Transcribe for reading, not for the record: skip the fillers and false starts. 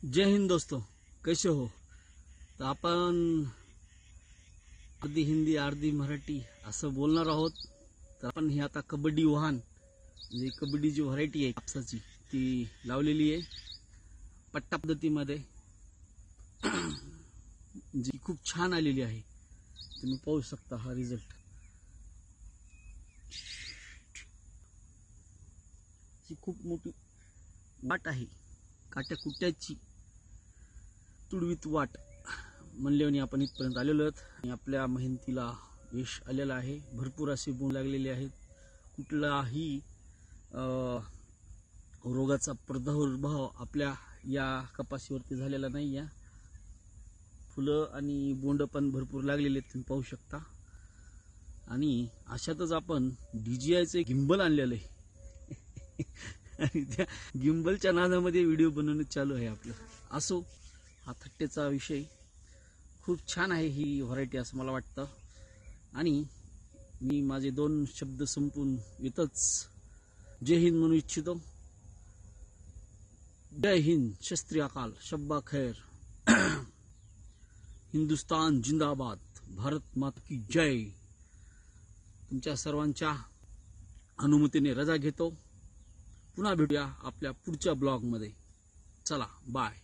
जय हिंद दोस्तों, कैसे हो? तर आपण अर्धी हिंदी अर्धी मराठी असं बोलणार आहोत. तर आपण ही आता कबड्डी वाहन म्हणजे कबड्डी जी व्हरायटी आहे कापसाची ती लावलेली आहे पट्टा पद्धतीमध्ये, जी खूप छान आलेली आहे. तुम्ही पाहू शकता हा रिझल्ट. ही खूप मोठी वाट आहे, काट्या कुट्याची तुडवीत वाट म्हणल्याने आपण इथपर्यंत आलेलो आहोत आणि आपल्या मेहनतीला यश आलेलं आहे. भरपूर असे बोंड लागलेले आहेत. कुठलाही रोगाचा प्रादुर्भाव आपल्या या कपाशीवरती झालेला नाही. या फुलं आणि बोंड पण भरपूर लागलेले आहेत, तुम्ही पाहू शकता. आणि अशातच आपण DJIचे गिम्बल आणलेलं आहे आणि त्या गिम्बलच्या नादामध्ये व्हिडिओ बनवणं चालू आहे आपलं. असो, हा थट्टेचा विषय. खूप छान आहे ही व्हरायटी असं मला वाटतं. आणि मी माझे 2 शब्द संपून इथंच जय हिंद म्हणू इच्छितो. जय हिंद, शस्त्री अकाल, शब्बा खैर, हिंदुस्तान जिंदाबाद, भारत माता की जय. तुमच्या सर्वांच्या अनुमतीने रजा घेतो. पुन्हा भेटूया आपल्या पुढच्या ब्लॉगमध्ये. चला, बाय.